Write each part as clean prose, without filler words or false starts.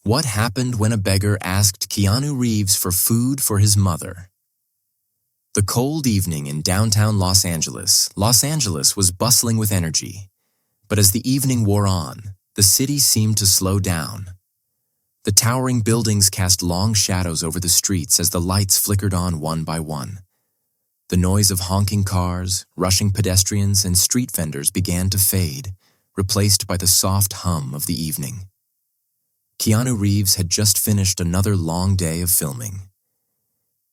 What happened when a beggar asked Keanu Reeves for food for his mother? The cold evening in downtown Los Angeles was bustling with energy. But as the evening wore on, the city seemed to slow down. The towering buildings cast long shadows over the streets as the lights flickered on one by one. The noise of honking cars, rushing pedestrians, and street vendors began to fade, replaced by the soft hum of the evening. Keanu Reeves had just finished another long day of filming.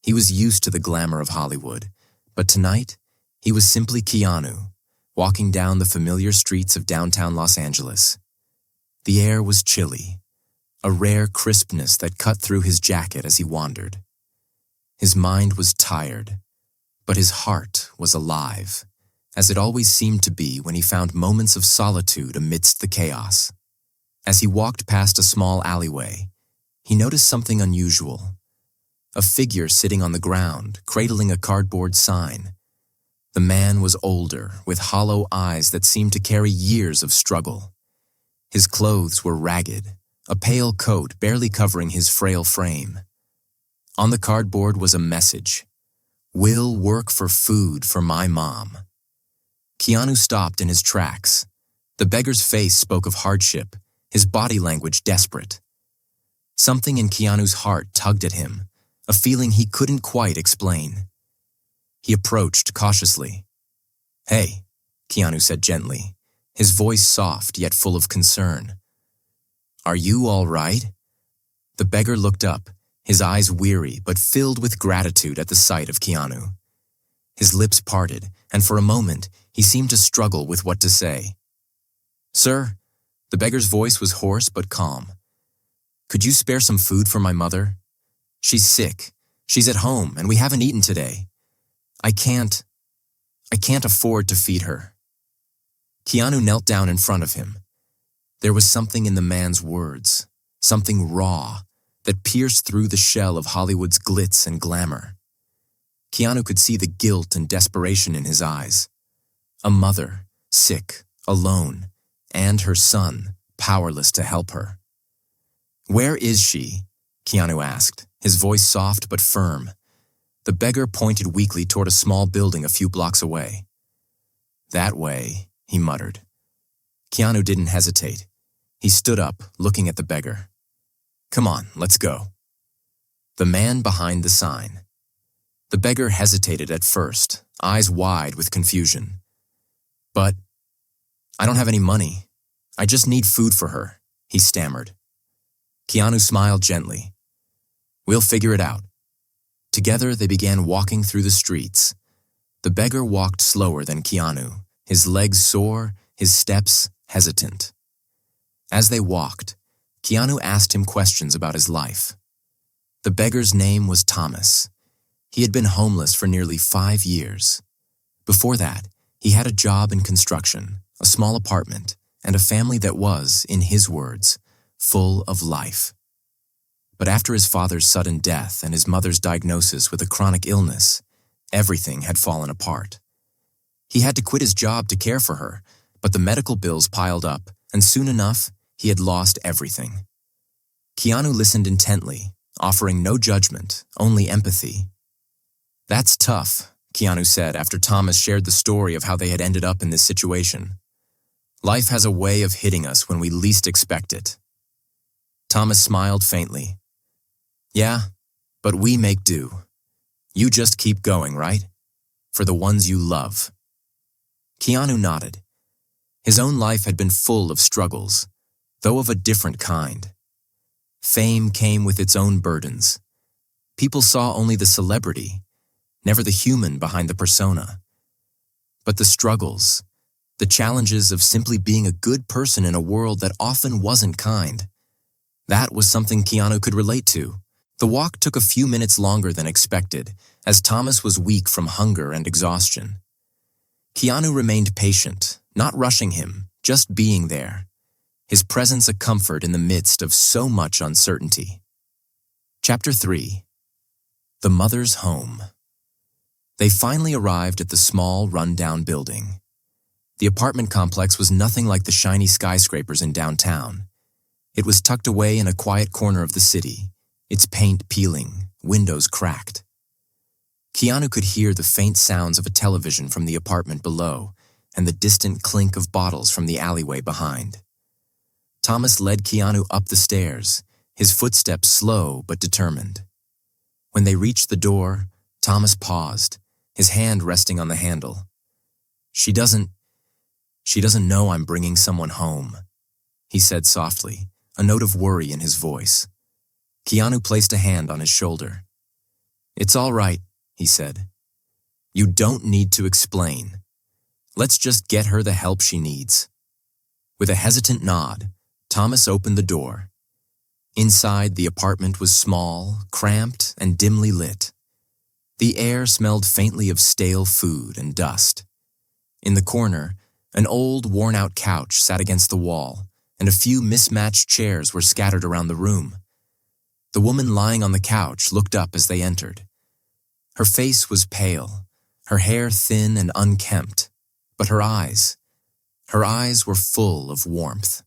He was used to the glamour of Hollywood, but tonight, he was simply Keanu, walking down the familiar streets of downtown Los Angeles. The air was chilly, a rare crispness that cut through his jacket as he wandered. His mind was tired, but his heart was alive, as it always seemed to be when he found moments of solitude amidst the chaos. As he walked past a small alleyway, he noticed something unusual. A figure sitting on the ground, cradling a cardboard sign. The man was older, with hollow eyes that seemed to carry years of struggle. His clothes were ragged, a pale coat barely covering his frail frame. On the cardboard was a message: "Will work for food for my mom." Keanu stopped in his tracks. The beggar's face spoke of hardship, his body language desperate. Something in Keanu's heart tugged at him, a feeling he couldn't quite explain. He approached cautiously. "Hey," Keanu said gently, his voice soft yet full of concern. "Are you all right?" The beggar looked up, his eyes weary but filled with gratitude at the sight of Keanu. His lips parted, and for a moment he seemed to struggle with what to say. "Sir," the beggar's voice was hoarse but calm. "Could you spare some food for my mother? She's sick. She's at home, and we haven't eaten today. I can't afford to feed her." Keanu knelt down in front of him. There was something in the man's words, something raw, that pierced through the shell of Hollywood's glitz and glamour. Keanu could see the guilt and desperation in his eyes. A mother, sick, alone, and her son, powerless to help her. "Where is she?" Keanu asked, his voice soft but firm. The beggar pointed weakly toward a small building a few blocks away. "That way," he muttered. Keanu didn't hesitate. He stood up, looking at the beggar. "Come on, let's go." The man behind the sign. The beggar hesitated at first, eyes wide with confusion. "But I don't have any money. I just need food for her," he stammered. Keanu smiled gently. "We'll figure it out." Together they began walking through the streets. The beggar walked slower than Keanu, his legs sore, his steps hesitant. As they walked, Keanu asked him questions about his life. The beggar's name was Thomas. He had been homeless for nearly 5 years. Before that, he had a job in construction, a small apartment, and a family that was, in his words, full of life. But after his father's sudden death and his mother's diagnosis with a chronic illness, everything had fallen apart. He had to quit his job to care for her, but the medical bills piled up, and soon enough, he had lost everything. Keanu listened intently, offering no judgment, only empathy. "That's tough," Keanu said after Thomas shared the story of how they had ended up in this situation. "Life has a way of hitting us when we least expect it." Thomas smiled faintly. "Yeah, but we make do. You just keep going, right? For the ones you love." Keanu nodded. His own life had been full of struggles, though of a different kind. Fame came with its own burdens. People saw only the celebrity, never the human behind the persona. But the struggles, the challenges of simply being a good person in a world that often wasn't kind, that was something Keanu could relate to. The walk took a few minutes longer than expected, as Thomas was weak from hunger and exhaustion. Keanu remained patient, not rushing him, just being there, his presence a comfort in the midst of so much uncertainty. Chapter 3. The Mother's Home. They finally arrived at the small, run-down building. The apartment complex was nothing like the shiny skyscrapers in downtown. It was tucked away in a quiet corner of the city, its paint peeling, windows cracked. Keanu could hear the faint sounds of a television from the apartment below and the distant clink of bottles from the alleyway behind. Thomas led Keanu up the stairs, his footsteps slow but determined. When they reached the door, Thomas paused, his hand resting on the handle. She doesn't know I'm bringing someone home," he said softly, a note of worry in his voice. Keanu placed a hand on his shoulder. "It's all right," he said. "You don't need to explain. Let's just get her the help she needs." With a hesitant nod, Thomas opened the door. Inside, the apartment was small, cramped, and dimly lit. The air smelled faintly of stale food and dust. In the corner, an old, worn-out couch sat against the wall, and a few mismatched chairs were scattered around the room. The woman lying on the couch looked up as they entered. Her face was pale, her hair thin and unkempt, but her eyes were full of warmth.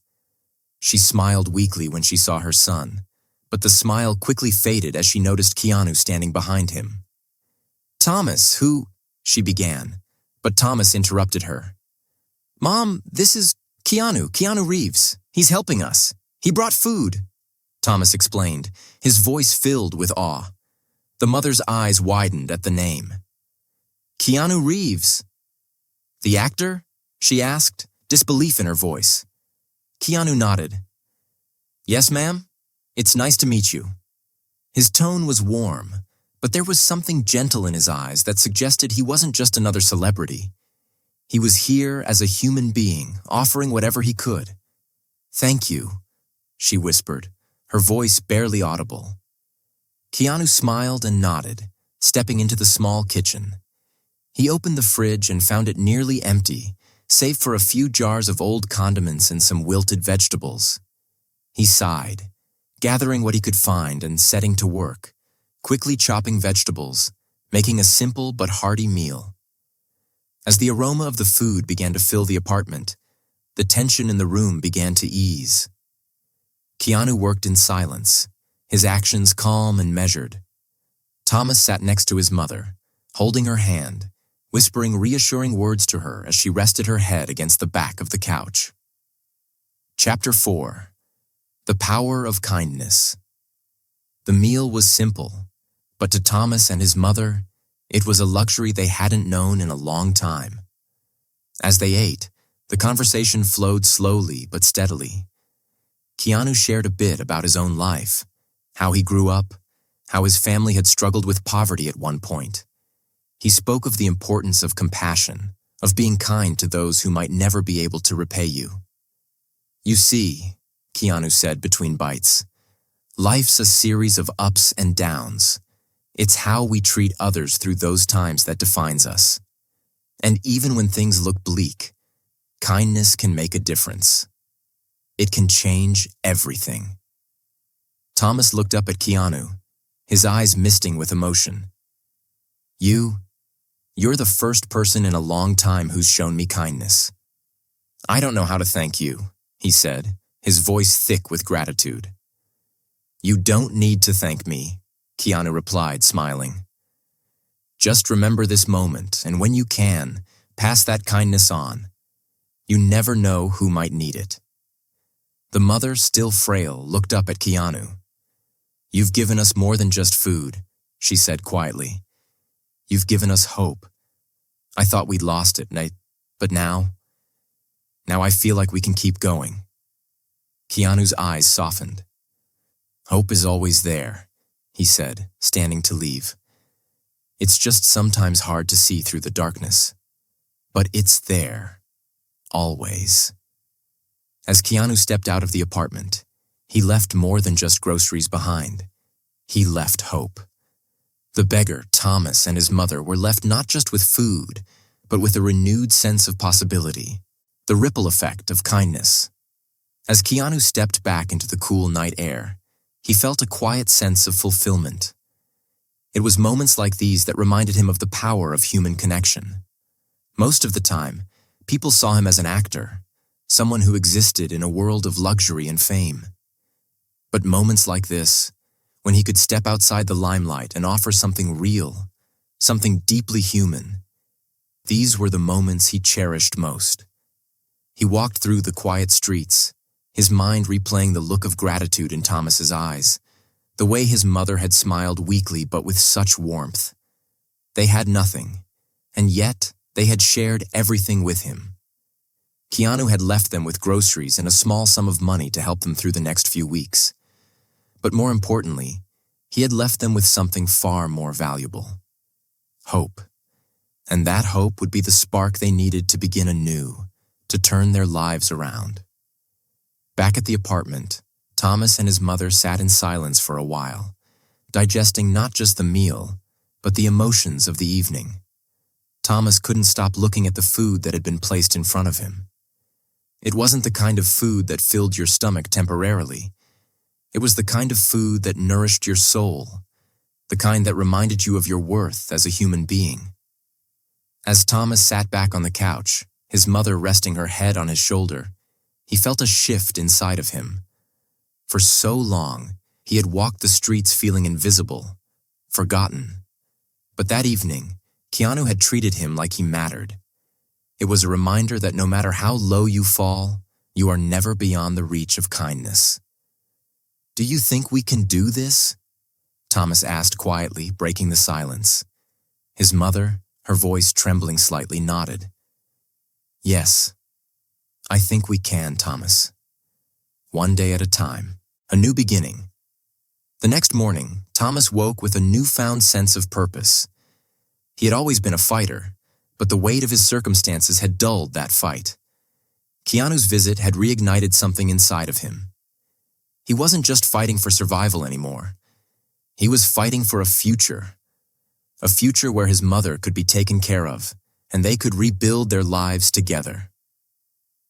She smiled weakly when she saw her son, but the smile quickly faded as she noticed Keanu standing behind him. "Thomas, she began, but Thomas interrupted her. "Mom, this is Keanu Reeves. He's helping us. He brought food," Thomas explained, his voice filled with awe. The mother's eyes widened at the name. "Keanu Reeves? The actor?" she asked, disbelief in her voice. Keanu nodded. "Yes, ma'am. It's nice to meet you." His tone was warm, but there was something gentle in his eyes that suggested he wasn't just another celebrity. He was here as a human being, offering whatever he could. "Thank you," she whispered, her voice barely audible. Keanu smiled and nodded, stepping into the small kitchen. He opened the fridge and found it nearly empty, save for a few jars of old condiments and some wilted vegetables. He sighed, gathering what he could find and setting to work, quickly chopping vegetables, making a simple but hearty meal. As the aroma of the food began to fill the apartment, the tension in the room began to ease. Keanu worked in silence, his actions calm and measured. Thomas sat next to his mother, holding her hand, whispering reassuring words to her as she rested her head against the back of the couch. Chapter 4. The Power of Kindness. The meal was simple, but to Thomas and his mother, it was a luxury they hadn't known in a long time. As they ate, the conversation flowed slowly but steadily. Keanu shared a bit about his own life, how he grew up, how his family had struggled with poverty at one point. He spoke of the importance of compassion, of being kind to those who might never be able to repay you. "You see," Keanu said between bites, "life's a series of ups and downs. It's how we treat others through those times that defines us. And even when things look bleak, kindness can make a difference. It can change everything." Thomas looked up at Keanu, his eyes misting with emotion. You're the first person in a long time who's shown me kindness." "I don't know how to thank you," he said, his voice thick with gratitude. "You don't need to thank me," Keanu replied, smiling. "Just remember this moment, and when you can, pass that kindness on. You never know who might need it." The mother, still frail, looked up at Keanu. "You've given us more than just food," she said quietly. "You've given us hope. I thought we'd lost it, but now I feel like we can keep going." Keanu's eyes softened. "Hope is always there," he said, standing to leave. "It's just sometimes hard to see through the darkness. But it's there. Always." As Keanu stepped out of the apartment, he left more than just groceries behind. He left hope. The beggar, Thomas, and his mother were left not just with food, but with a renewed sense of possibility, the ripple effect of kindness. As Keanu stepped back into the cool night air, he felt a quiet sense of fulfillment. It was moments like these that reminded him of the power of human connection. Most of the time, people saw him as an actor, someone who existed in a world of luxury and fame. But moments like this, when he could step outside the limelight and offer something real, something deeply human, these were the moments he cherished most. He walked through the quiet streets, his mind replaying the look of gratitude in Thomas's eyes, the way his mother had smiled weakly but with such warmth. They had nothing, and yet they had shared everything with him. Keanu had left them with groceries and a small sum of money to help them through the next few weeks. But more importantly, he had left them with something far more valuable: hope. And that hope would be the spark they needed to begin anew, to turn their lives around. Back at the apartment, Thomas and his mother sat in silence for a while, digesting not just the meal, but the emotions of the evening. Thomas couldn't stop looking at the food that had been placed in front of him. It wasn't the kind of food that filled your stomach temporarily. It was the kind of food that nourished your soul, the kind that reminded you of your worth as a human being. As Thomas sat back on the couch, his mother resting her head on his shoulder, he felt a shift inside of him. For so long, he had walked the streets feeling invisible, forgotten. But that evening, Keanu had treated him like he mattered. It was a reminder that no matter how low you fall, you are never beyond the reach of kindness. "Do you think we can do this?" Thomas asked quietly, breaking the silence. His mother, her voice trembling slightly, nodded. "Yes, I think we can, Thomas. One day at a time, a new beginning." The next morning, Thomas woke with a newfound sense of purpose. He had always been a fighter, but the weight of his circumstances had dulled that fight. Keanu's visit had reignited something inside of him. He wasn't just fighting for survival anymore. He was fighting for a future where his mother could be taken care of, and they could rebuild their lives together.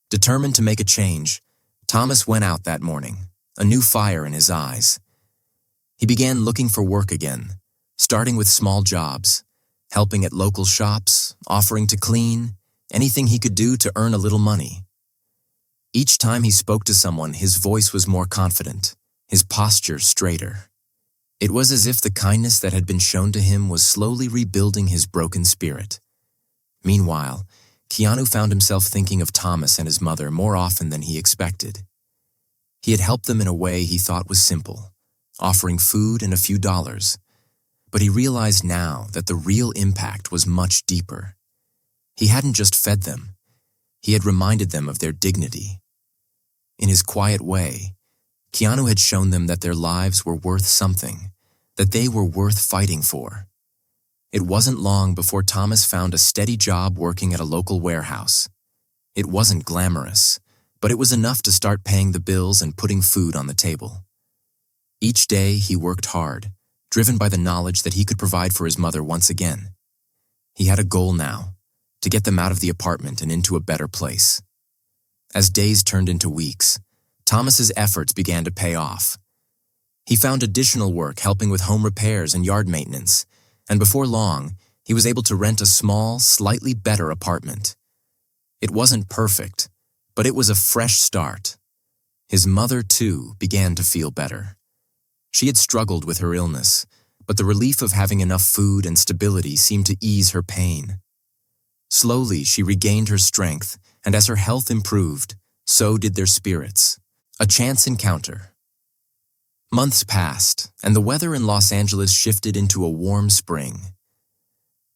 Determined to make a change, Thomas went out that morning, a new fire in his eyes. He began looking for work again, starting with small jobs, helping at local shops, offering to clean, anything he could do to earn a little money. Each time he spoke to someone, his voice was more confident, his posture straighter. It was as if the kindness that had been shown to him was slowly rebuilding his broken spirit. Meanwhile, Keanu found himself thinking of Thomas and his mother more often than he expected. He had helped them in a way he thought was simple, offering food and a few dollars. But he realized now that the real impact was much deeper. He hadn't just fed them. He had reminded them of their dignity. In his quiet way, Keanu had shown them that their lives were worth something, that they were worth fighting for. It wasn't long before Thomas found a steady job working at a local warehouse. It wasn't glamorous, but it was enough to start paying the bills and putting food on the table. Each day he worked hard, driven by the knowledge that he could provide for his mother once again. He had a goal now, to get them out of the apartment and into a better place. As days turned into weeks, Thomas's efforts began to pay off. He found additional work helping with home repairs and yard maintenance, and before long, he was able to rent a small, slightly better apartment. It wasn't perfect, but it was a fresh start. His mother, too, began to feel better. She had struggled with her illness, but the relief of having enough food and stability seemed to ease her pain. Slowly, she regained her strength, and as her health improved, so did their spirits. A chance encounter. Months passed, and the weather in Los Angeles shifted into a warm spring.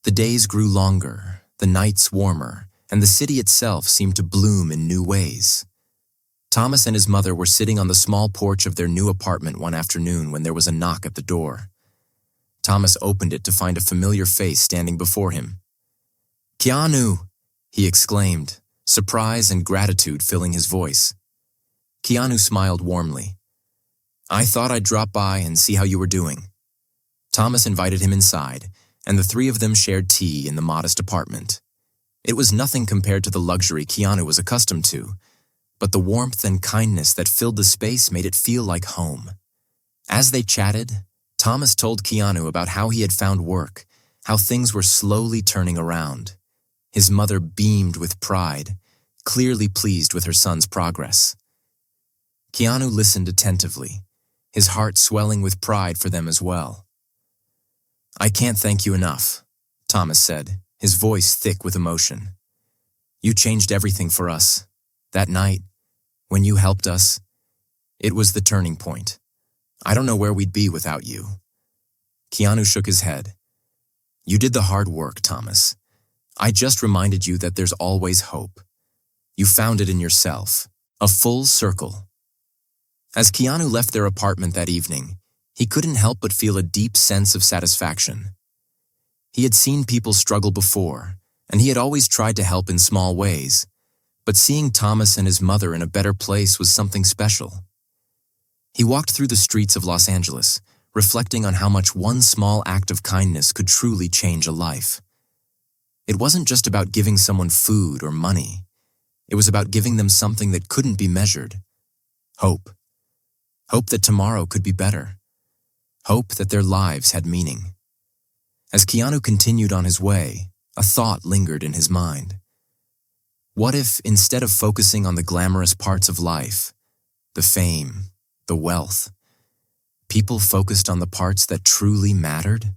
The days grew longer, the nights warmer, and the city itself seemed to bloom in new ways. Thomas and his mother were sitting on the small porch of their new apartment one afternoon when there was a knock at the door. Thomas opened it to find a familiar face standing before him. "Keanu!" he exclaimed, surprise and gratitude filling his voice. Keanu smiled warmly. "I thought I'd drop by and see how you were doing." Thomas invited him inside, and the three of them shared tea in the modest apartment. It was nothing compared to the luxury Keanu was accustomed to, but the warmth and kindness that filled the space made it feel like home. As they chatted, Thomas told Keanu about how he had found work, how things were slowly turning around. His mother beamed with pride, clearly pleased with her son's progress. Keanu listened attentively, his heart swelling with pride for them as well. "I can't thank you enough," Thomas said, his voice thick with emotion. "You changed everything for us. That night, when you helped us, it was the turning point. I don't know where we'd be without you." Keanu shook his head. "You did the hard work, Thomas. I just reminded you that there's always hope. You found it in yourself. A full circle." As Keanu left their apartment that evening, he couldn't help but feel a deep sense of satisfaction. He had seen people struggle before, and he had always tried to help in small ways, but seeing Thomas and his mother in a better place was something special. He walked through the streets of Los Angeles, reflecting on how much one small act of kindness could truly change a life. It wasn't just about giving someone food or money. It was about giving them something that couldn't be measured. Hope. Hope that tomorrow could be better. Hope that their lives had meaning. As Keanu continued on his way, a thought lingered in his mind. What if, instead of focusing on the glamorous parts of life, the fame, the wealth, people focused on the parts that truly mattered?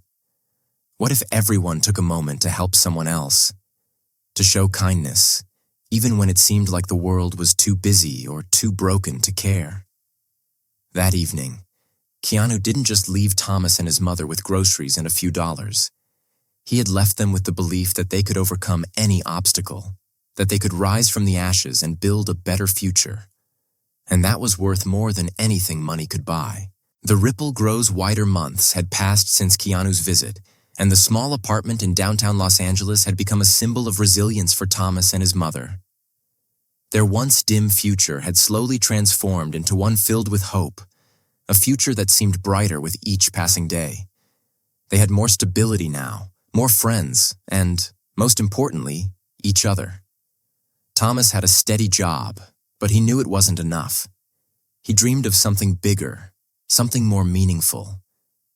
What if everyone took a moment to help someone else, to show kindness, even when it seemed like the world was too busy or too broken to care? That evening, Keanu didn't just leave Thomas and his mother with groceries and a few dollars. He had left them with the belief that they could overcome any obstacle, that they could rise from the ashes and build a better future. And that was worth more than anything money could buy. The Ripple Grows Wider months had passed since Keanu's visit, and the small apartment in downtown Los Angeles had become a symbol of resilience for Thomas and his mother. Their once dim future had slowly transformed into one filled with hope, a future that seemed brighter with each passing day. They had more stability now, more friends, and, most importantly, each other. Thomas had a steady job, but he knew it wasn't enough. He dreamed of something bigger, something more meaningful.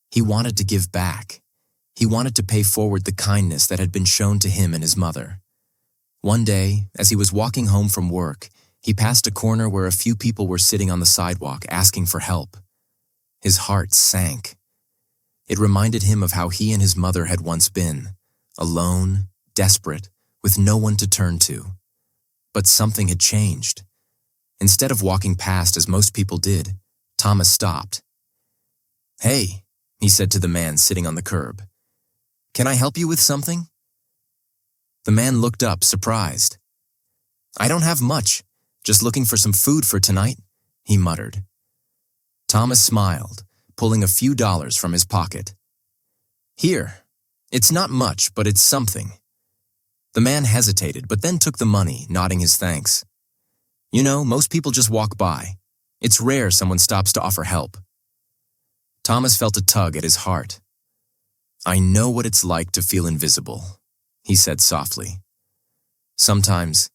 He wanted to give back. He wanted to pay forward the kindness that had been shown to him and his mother. One day, as he was walking home from work, he passed a corner where a few people were sitting on the sidewalk asking for help. His heart sank. It reminded him of how he and his mother had once been, alone, desperate, with no one to turn to. But something had changed. Instead of walking past as most people did, Thomas stopped. "Hey," he said to the man sitting on the curb. "Can I help you with something?" The man looked up, surprised. "I don't have much, just looking for some food for tonight," he muttered. Thomas smiled, pulling a few dollars from his pocket. "Here, it's not much, but it's something." The man hesitated, but then took the money, nodding his thanks. "You know, most people just walk by. It's rare someone stops to offer help." Thomas felt a tug at his heart. "I know what it's like to feel invisible," he said softly. "Sometimes,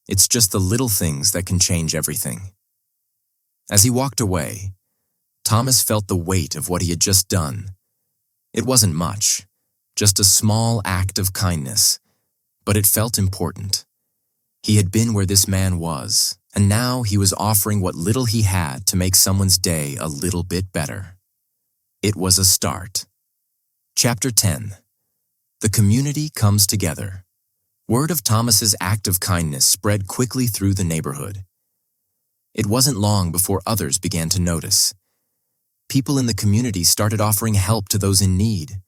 it's just the little things that can change everything." As he walked away, Thomas felt the weight of what he had just done. It wasn't much, just a small act of kindness, but it felt important. He had been where this man was, and now he was offering what little he had to make someone's day a little bit better. It was a start. Chapter 10. The community comes together. Word of Thomas's act of kindness spread quickly through the neighborhood. It wasn't long before others began to notice. People in the community started offering help to those in need.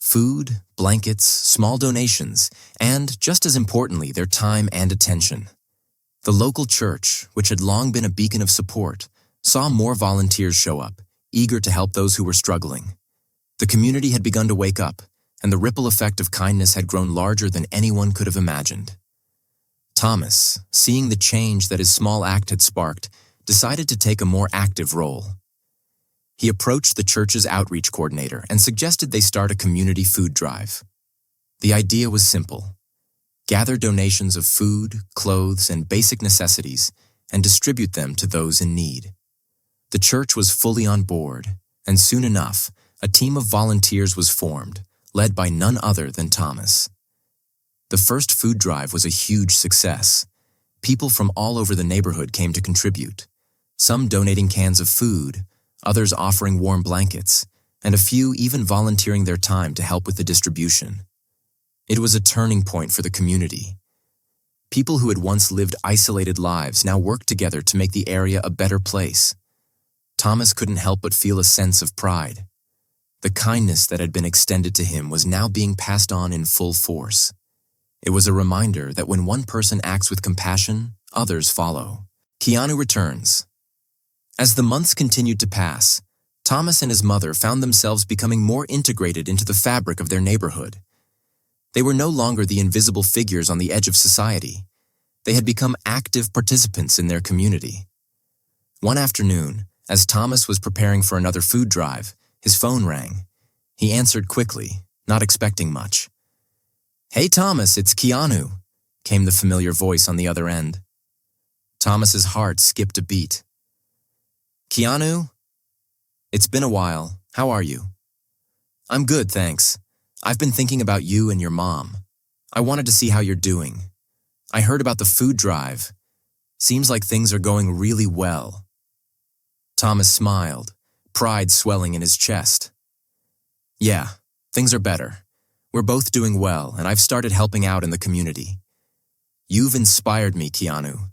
Food, blankets, small donations, and, just as importantly, their time and attention. The local church, which had long been a beacon of support, saw more volunteers show up, eager to help those who were struggling. The community had begun to wake up, and the ripple effect of kindness had grown larger than anyone could have imagined. Thomas, seeing the change that his small act had sparked, decided to take a more active role. He approached the church's outreach coordinator and suggested they start a community food drive. The idea was simple: gather donations of food, clothes, and basic necessities and distribute them to those in need. The church was fully on board, and soon enough, a team of volunteers was formed, led by none other than Thomas. The first food drive was a huge success. People from all over the neighborhood came to contribute, some donating cans of food, others offering warm blankets, and a few even volunteering their time to help with the distribution. It was a turning point for the community. People who had once lived isolated lives now worked together to make the area a better place. Thomas couldn't help but feel a sense of pride. The kindness that had been extended to him was now being passed on in full force. It was a reminder that when one person acts with compassion, others follow. Keanu returns. As the months continued to pass, Thomas and his mother found themselves becoming more integrated into the fabric of their neighborhood. They were no longer the invisible figures on the edge of society. They had become active participants in their community. One afternoon, as Thomas was preparing for another food drive, his phone rang. He answered quickly, not expecting much. "Hey Thomas, it's Keanu," came the familiar voice on the other end. Thomas's heart skipped a beat. "Keanu? It's been a while. How are you?" "I'm good, thanks. I've been thinking about you and your mom. I wanted to see how you're doing. I heard about the food drive. Seems like things are going really well." Thomas smiled, pride swelling in his chest. "Yeah, things are better. We're both doing well, and I've started helping out in the community. You've inspired me, Keanu.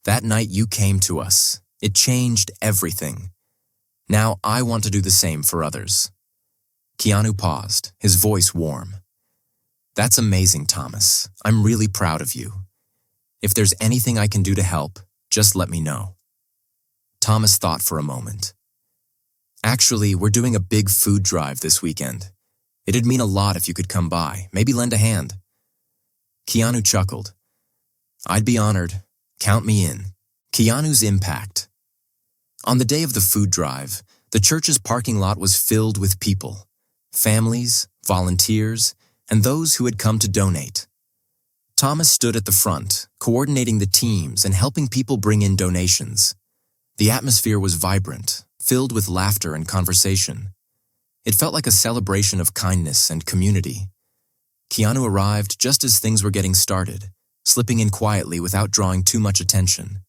That night you came to us. It changed everything. Now I want to do the same for others." Keanu paused, his voice warm. "That's amazing, Thomas. I'm really proud of you. If there's anything I can do to help, just let me know." Thomas thought for a moment. "Actually, we're doing a big food drive this weekend. It'd mean a lot if you could come by, maybe lend a hand." Keanu chuckled. "I'd be honored. Count me in." Keanu's impact. On the day of the food drive, the church's parking lot was filled with people. Families, volunteers, and those who had come to donate. Thomas stood at the front, coordinating the teams and helping people bring in donations. The atmosphere was vibrant, filled with laughter and conversation. It felt like a celebration of kindness and community. Keanu arrived just as things were getting started, slipping in quietly without drawing too much attention.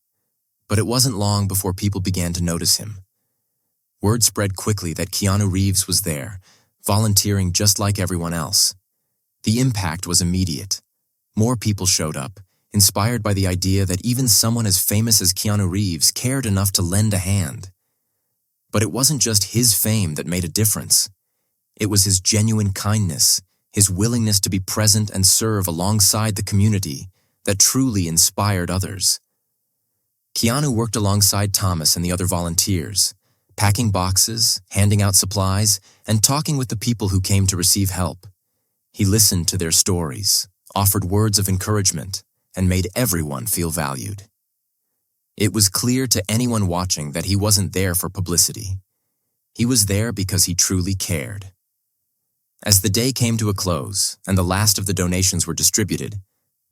But it wasn't long before people began to notice him. Word spread quickly that Keanu Reeves was there, volunteering just like everyone else. The impact was immediate. More people showed up, inspired by the idea that even someone as famous as Keanu Reeves cared enough to lend a hand. But it wasn't just his fame that made a difference. It was his genuine kindness, his willingness to be present and serve alongside the community that truly inspired others. Keanu worked alongside Thomas and the other volunteers, packing boxes, handing out supplies, and talking with the people who came to receive help. He listened to their stories, offered words of encouragement, and made everyone feel valued. It was clear to anyone watching that he wasn't there for publicity. He was there because he truly cared. As the day came to a close and the last of the donations were distributed,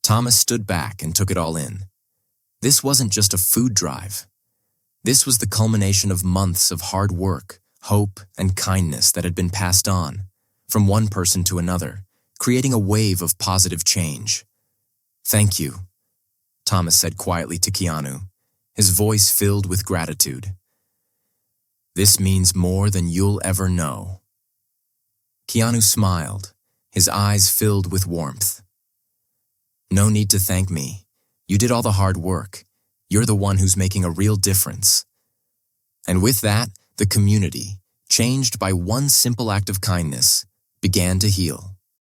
Thomas stood back and took it all in. This wasn't just a food drive. This was the culmination of months of hard work, hope, and kindness that had been passed on, from one person to another, creating a wave of positive change. "Thank you," Thomas said quietly to Keanu, his voice filled with gratitude. "This means more than you'll ever know." Keanu smiled, his eyes filled with warmth. "No need to thank me. You did all the hard work. You're the one who's making a real difference." And with that, the community, changed by one simple act of kindness, began to heal.